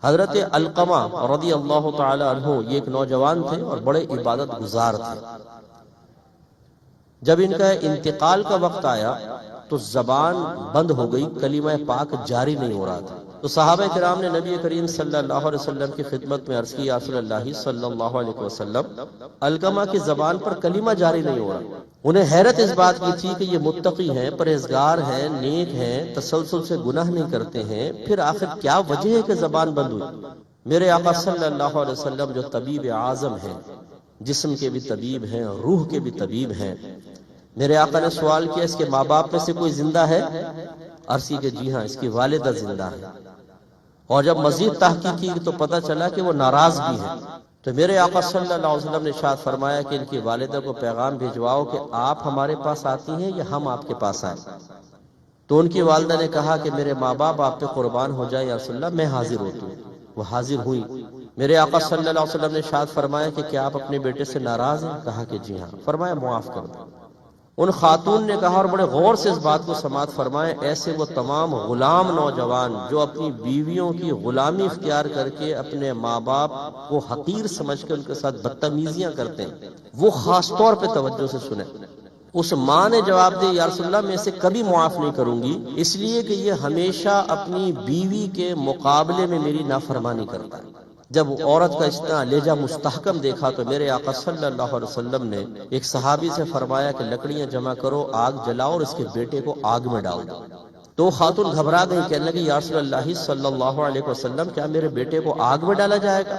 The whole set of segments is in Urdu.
حضرت علقمہ رضی اللہ تعالی عنہ یہ ایک نوجوان تھے اور بڑے عبادت گزار تھے۔ جب ان کا انتقال کا وقت آیا تو زبان بند ہو گئی، کلمہ پاک جاری نہیں ہو رہا تھا۔ تو صحابہ کرام نے نبی کریم صلی اللہ علیہ وسلم کی خدمت میں عرض کی، یا رسول اللہ صلی اللہ علیہ وسلم، علقمہ کی زبان پر کلمہ جاری نہیں ہو رہا۔ انہیں حیرت اس بات کی تھی کہ یہ متقی ہیں، پرہیزگار ہیں، نیک ہیں، تسلسل سے گناہ نہیں کرتے ہیں، پھر آخر کیا وجہ ہے کہ زبان بند ہوئی؟ میرے آقا صلی اللہ علیہ وسلم جو طبیب اعظم ہیں، جسم کے بھی طبیب ہیں، روح کے بھی طبیب ہیں، میرے آقا نے سوال کیا اس کے ماں باپ میں سے کوئی زندہ ہے؟ عرض کی کہ جی ہاں، اس کی والدہ زندہ ہے۔ اور جب مزید تحقیق کی تو پتہ چلا کہ وہ ناراض بھی ہیں۔ تو میرے آقا صلی اللہ علیہ وسلم نے ارشاد فرمایا کہ ان کی والدہ کو پیغام بھیجواؤ کہ آپ ہمارے پاس آتی ہیں یا ہم آپ کے پاس آئیں۔ تو ان کی والدہ نے کہا کہ میرے ماں باپ آپ پہ قربان ہو جائے یا رسول اللہ، میں حاضر ہوتی ہوں۔ وہ حاضر ہوئی۔ میرے آقا صلی اللہ علیہ وسلم نے ارشاد فرمایا کہ کیا آپ اپنے بیٹے سے ناراض ہیں؟ کہا کہ جی ہاں۔ فرمایا معاف کر دو۔ ان خاتون نے کہا، اور بڑے غور سے اس بات کو سماعت فرمائے، ایسے وہ تمام غلام نوجوان جو اپنی بیویوں کی غلامی اختیار کر کے اپنے ماں باپ کو حقیر سمجھ کے ان کے ساتھ بدتمیزیاں کرتے ہیں، وہ خاص طور پہ توجہ سے سنیں۔ اس ماں نے جواب دیا، یا رسول اللہ میں اسے کبھی معاف نہیں کروں گی، اس لیے کہ یہ ہمیشہ اپنی بیوی کے مقابلے میں میری نافرمانی کرتا ہے۔ جب عورت کا اتنا لہجہ مستحکم دیکھا تو میرے آقا صلی اللہ علیہ وسلم نے ایک صحابی سے فرمایا کہ لکڑیاں جمع کرو، آگ جلاؤ اور اس کے بیٹے کو آگ میں ڈال دو۔ تو خاتون گھبرا گئی، کہنے لگی، یا رسول اللہ صلی اللہ علیہ وسلم، کیا میرے بیٹے کو آگ میں ڈالا جائے گا؟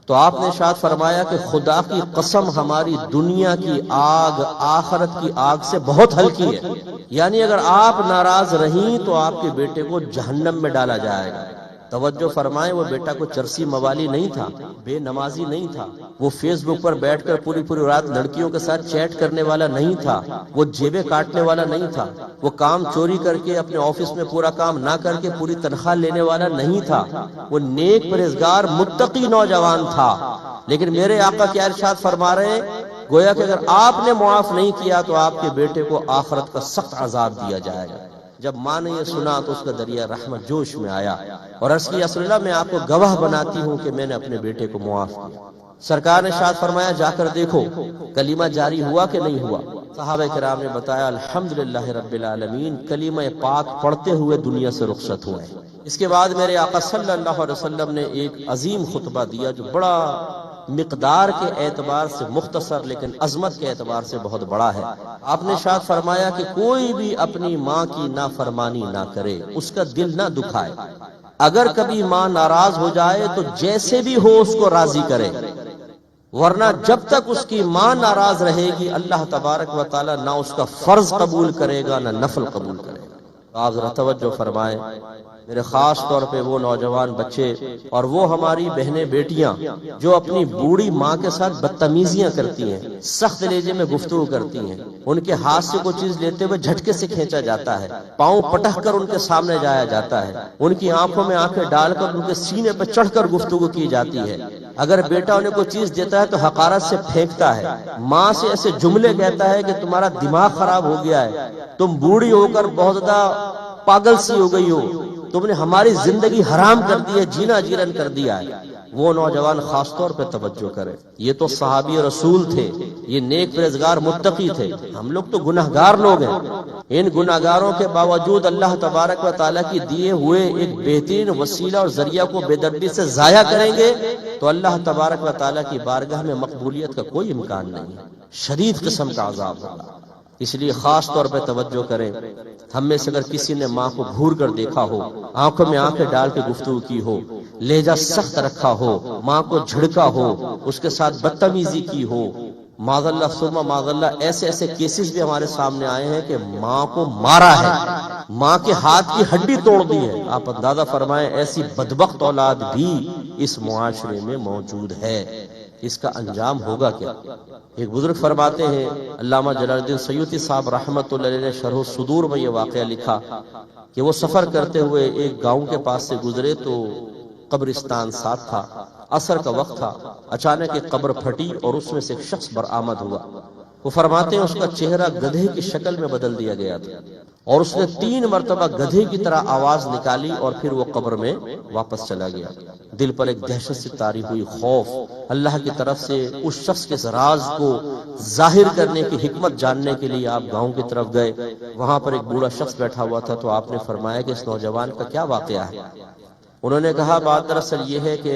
تو آپ نے ارشاد فرمایا کہ خدا کی قسم، ہماری دنیا کی آگ آخرت کی آگ سے بہت ہلکی ہے، یعنی اگر آپ ناراض رہیں تو آپ کے بیٹے کو جہنم میں ڈالا جائے گا۔ توجہ فرمائیں، وہ بیٹا کوئی چرسی موالی نہیں تھا، بے نمازی نہیں تھا، وہ فیس بک پر بیٹھ کر پوری رات لڑکیوں کے ساتھ چیٹ کرنے والا نہیں تھا، وہ جیبیں کاٹنے والا نہیں تھا، وہ کام چوری کر کے اپنے آفس میں پورا کام نہ کر کے پوری تنخواہ لینے والا نہیں تھا، وہ نیک پرہیزگار متقی نوجوان تھا۔ لیکن میرے آقا کیا ارشاد فرما رہے ہیں، گویا کہ اگر آپ نے معاف نہیں کیا تو آپ کے بیٹے کو آخرت کا سخت عذاب دیا جائے گا۔ جب ماں نے یہ سنا تو اس کا دریا رحمت جوش میں آیا اور عرض کی، یا رسول اللہ میں آپ کو گواہ بناتی ہوں کہ میں نے اپنے بیٹے کو معاف کیا۔ سرکار نے ارشاد فرمایا، جا کر دیکھو کلمہ جاری ہوا کہ نہیں ہوا؟ صحابہ کرام نے بتایا، الحمدللہ رب العالمین، کلمہ پاک پڑھتے ہوئے دنیا سے رخصت ہوئے۔ اس کے بعد میرے آقا صلی اللہ علیہ وسلم نے ایک عظیم خطبہ دیا جو بڑا مقدار کے اعتبار سے مختصر لیکن عظمت کے اعتبار سے بہت بڑا ہے۔ آپ نے ارشاد فرمایا کہ کوئی بھی اپنی ماں کی نافرمانی نہ کرے، اس کا دل نہ دکھائے۔ اگر کبھی ماں ناراض ہو جائے تو جیسے بھی ہو اس کو راضی کرے، ورنہ جب تک اس کی ماں ناراض رہے گی اللہ تبارک و تعالی نہ اس کا فرض قبول کرے گا نہ نفل قبول کرے گا۔ آپ ذرا توجہ فرمائیں، میرے خاص طور پہ وہ نوجوان بچے اور وہ ہماری بہنیں بیٹیاں جو اپنی بوڑھی ماں کے ساتھ بدتمیزیاں کرتی ہیں، سخت لہجے میں گفتگو کرتی ہیں، ان کے ہاتھ سے کوئی چیز لیتے ہوئے جھٹکے سے کھینچا جاتا ہے، پاؤں پٹک کر ان کے سامنے جایا جاتا ہے، ان کی آنکھوں میں آنکھیں ڈال کر ان کے سینے پہ چڑھ کر گفتگو کی جاتی ہے۔ اگر بیٹا انہیں کوئی چیز دیتا ہے تو حقارت سے پھینکتا ہے، ماں سے ایسے جملے کہتا ہے کہ تمہارا دماغ خراب ہو گیا ہے، تم بوڑھی ہو کر بہت زیادہ پاگل سی ہو گئی ہو، تم نے ہماری زندگی حرام کر دی ہے، جینا جیرن کر دیا ہے۔ وہ نوجوان خاص طور پہ توجہ کرے، یہ تو صحابی رسول تھے، یہ نیک پرہیزگار متقی تھے، ہم لوگ تو گناہگار لوگ ہیں۔ ان گناہگاروں کے باوجود اللہ تبارک و تعالیٰ کی دیے ہوئے ایک بہترین وسیلہ اور ذریعہ کو بے دردی سے ضائع کریں گے تو اللہ تبارک و تعالیٰ کی بارگاہ میں مقبولیت کا کوئی امکان نہیں، شدید قسم کا عذاب ہوگا۔ اس لیے خاص طور پہ توجہ کریں، ہم میں سے اگر کسی نے ماں کو گھور کر دیکھا ہو، آنکھوں میں آنکھیں ڈال کے گفتگو کی ہو، لہجہ سخت رکھا ہو، ماں کو جھڑکا ہو، اس کے ساتھ بدتمیزی کی ہو، معاذ اللہ ثم معاذ اللہ ایسے کیسز بھی ہمارے سامنے آئے ہیں کہ ماں کو مارا ہے، ماں کے ہاتھ کی ہڈی توڑ دی ہے۔ آپ اندازہ فرمائیں ایسی بدبخت اولاد بھی اس معاشرے میں موجود ہے، اس کا انجام ہوگا کیا؟ ایک بزرگ فرماتے ہیں، علامہ جلال الدین سیوطی صاحب رحمۃ اللہ علیہ نے شرح الصدور میں یہ واقعہ لکھا کہ وہ سفر کرتے ہوئے ایک گاؤں کے پاس سے گزرے تو قبرستان ساتھ تھا، عصر کا وقت تھا، اچانک ایک قبر پھٹی اور اس میں سے ایک شخص برآمد ہوا۔ وہ فرماتے ہیں اس کا چہرہ گدھے کی شکل میں بدل دیا گیا تھا اور اس نے 3 مرتبہ گدھے کی طرح آواز نکالی اور پھر وہ قبر میں واپس چلا گیا۔ دل پر ایک دہشت سے طاری ہوئی، خوف اللہ کی طرف سے اس شخص کے راز کو ظاہر کرنے کی حکمت جاننے کے لیے آپ گاؤں کی طرف گئے۔ وہاں پر ایک بوڑھا شخص بیٹھا ہوا تھا تو آپ نے فرمایا کہ اس نوجوان کا کیا واقعہ ہے؟ انہوں نے کہا بات دراصل یہ ہے کہ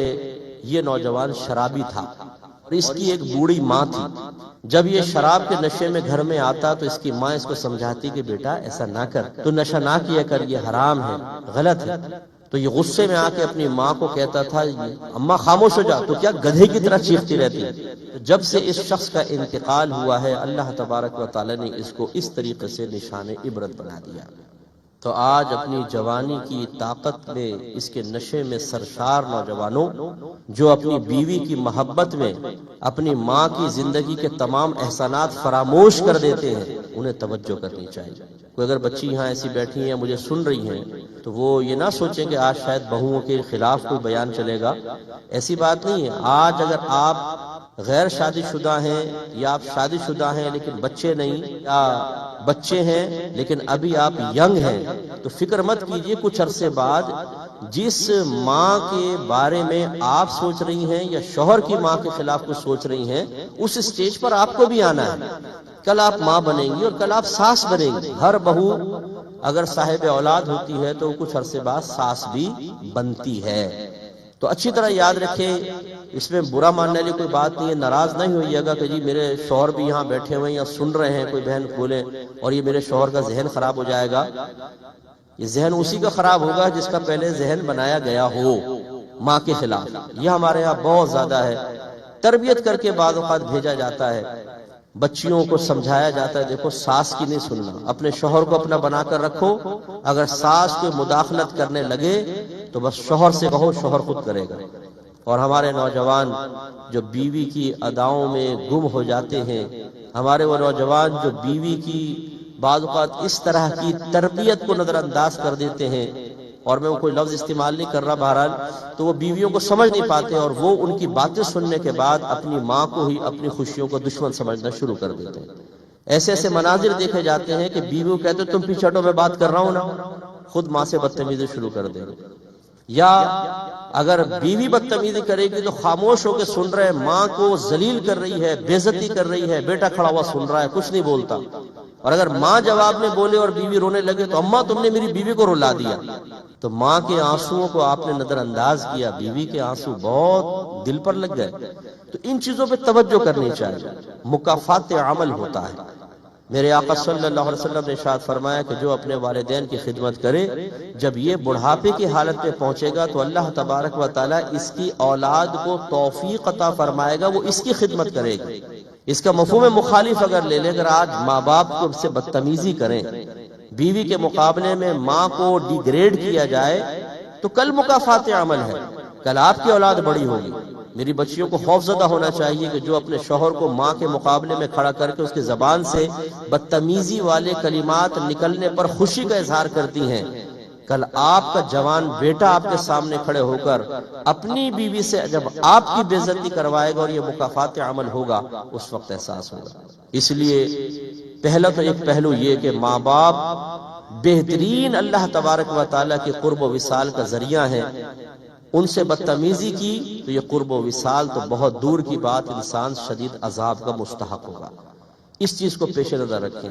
یہ نوجوان شرابی تھا اور اس کی ایک بوڑھی ماں تھی۔ جب یہ شراب کے نشے میں گھر میں آتا تو اس کی ماں اس کو سمجھاتی کہ بیٹا ایسا نہ کر، تو نشہ نہ کیا کر، یہ حرام ہے، غلط ہے۔ تو یہ غصے میں آ کے اپنی ماں کو کہتا تھا اماں خاموش ہو جا، تو کیا گدھے کی طرح چیختی رہتی ہے۔ جب سے اس شخص کا انتقال ہوا ہے اللہ تبارک و تعالی نے اس کو اس طریقے سے نشان عبرت بنا دیا۔ تو آج اپنی جوانی کی طاقت میں اس کے نشے میں سرشار نوجوانوں جو اپنی بیوی کی محبت میں اپنی ماں کی زندگی کے تمام احسانات فراموش کر دیتے ہیں، انہیں توجہ کرنی چاہیے۔ کوئی اگر بچی یہاں ایسی بیٹھی ہیں مجھے سن رہی ہیں تو وہ یہ نہ سوچیں کہ آج شاید بہوؤں کے خلاف کوئی بیان چلے گا، ایسی بات نہیں ہے۔ آج اگر آپ غیر شادی شدہ ہیں یا آپ شادی شدہ ہیں لیکن بچے نہیں، یا بچے ہیں لیکن ابھی آپ ینگ ہیں، تو فکر مت کیجئے، کچھ عرصے بعد جس ماں کے بارے میں آپ سوچ رہی ہیں یا شوہر کی ماں کے خلاف کچھ سوچ رہی ہیں، اس سٹیج پر آپ کو بھی آنا ہے۔ کل آپ ماں بنیں گی اور کل آپ ساس بنیں گی۔ ہر بہو اگر صاحب اولاد ہوتی ہے تو کچھ عرصے بعد ساس بھی بنتی ہے۔ تو اچھی طرح یاد رکھیں، اس میں برا ماننے والی کوئی بات نہیں ہے، ناراض نہیں ہوئیے گا کہ جی میرے شوہر بھی یہاں بیٹھے ہوئے ہیں یا سن رہے ہیں، کوئی بہن بولے اور یہ میرے شوہر کا ذہن خراب ہو جائے گا۔ یہ ذہن اسی کا خراب ہوگا جس کا پہلے ذہن بنایا گیا ہو ماں کے خلاف۔ یہ ہمارے ہاں بہت زیادہ ہے، تربیت کر کے بعض اوقات بھیجا جاتا ہے، بچیوں کو سمجھایا جاتا ہے دیکھو ساس کی نہیں سننا، اپنے شوہر کو اپنا بنا کر رکھو، اگر ساس کو مداخلت کرنے لگے تو بس شوہر سے کہو، شوہر خود کرے گا۔ اور ہمارے نوجوان جو بیوی کی اداؤں میں گم ہو جاتے ہیں، ہمارے وہ نوجوان جو بیوی کی بعض اوقات اس طرح کی تربیت کو نظر انداز کر دیتے ہیں، اور میں وہ کوئی لفظ استعمال نہیں کر رہا، بہرحال تو وہ بیویوں کو سمجھ نہیں پاتے اور وہ ان کی باتیں سننے کے بعد اپنی ماں کو ہی اپنی خوشیوں کو دشمن سمجھنا شروع کر دیتے ہیں۔ ایسے ایسے مناظر دیکھے جاتے ہیں کہ بیویوں کہتے تم پیچھے ہٹو میں بات کر رہا ہوں نا، خود ماں سے بدتمیزی شروع کر دیں گے۔ یا اگر بیوی بدتمیزی کرے گی تو خاموش ہو کے سن رہے، ماں کو ذلیل کر رہی ہے، بے عزتی کر رہی ہے، بیٹا کھڑا ہوا سن رہا ہے، کچھ نہیں بولتا۔ اور اگر ماں جواب میں بولے اور بیوی رونے لگے تو اماں تم نے میری بیوی کو رلا دیا، تو ماں کے آنسوؤں کو آپ نے نظر انداز کیا، بیوی کے آنسو بہت دل پر لگ گئے۔ تو ان چیزوں پہ توجہ کرنی چاہیے، مکافات عمل ہوتا ہے۔ میرے آقا صلی اللہ علیہ وسلم نے ارشاد فرمایا کہ جو اپنے والدین کی خدمت کرے، جب یہ بڑھاپے کی حالت میں پہنچے گا تو اللہ تبارک و تعالی اس کی اولاد کو توفیق عطا فرمائے گا، وہ اس کی خدمت کرے گی۔ اس کا مفہوم مخالف اگر لے لے، اگر آج ماں باپ کو سے بدتمیزی کریں، بیوی کے مقابلے میں ماں کو ڈی گریڈ کیا جائے، تو کل مکافات عمل ہے، کل آپ کی اولاد بڑی ہوگی۔ میری بچیوں کو خوف زدہ ہونا چاہیے کہ جو اپنے شوہر کو ماں کے مقابلے میں کھڑا کر کے اس کی زبان سے بدتمیزی والے کلمات نکلنے پر خوشی کا اظہار کرتی ہیں، کل آپ کا جوان بیٹا آپ کے سامنے کھڑے ہو کر اپنی بیوی سے جب آپ کی بے عزتی کروائے گا اور یہ مکافات عمل ہوگا، اس وقت احساس ہوگا۔ اس لیے پہلا تو ایک پہلو یہ کہ ماں باپ بہترین اللہ تبارک و تعالیٰ کے قرب و وصال کا ذریعہ ہیں، ان سے بدتمیزی کی تو یہ قرب و وصال تو بہت دور کی بات، انسان شدید عذاب کا مستحق ہوگا۔ اس چیز کو پیش نظر رکھیں۔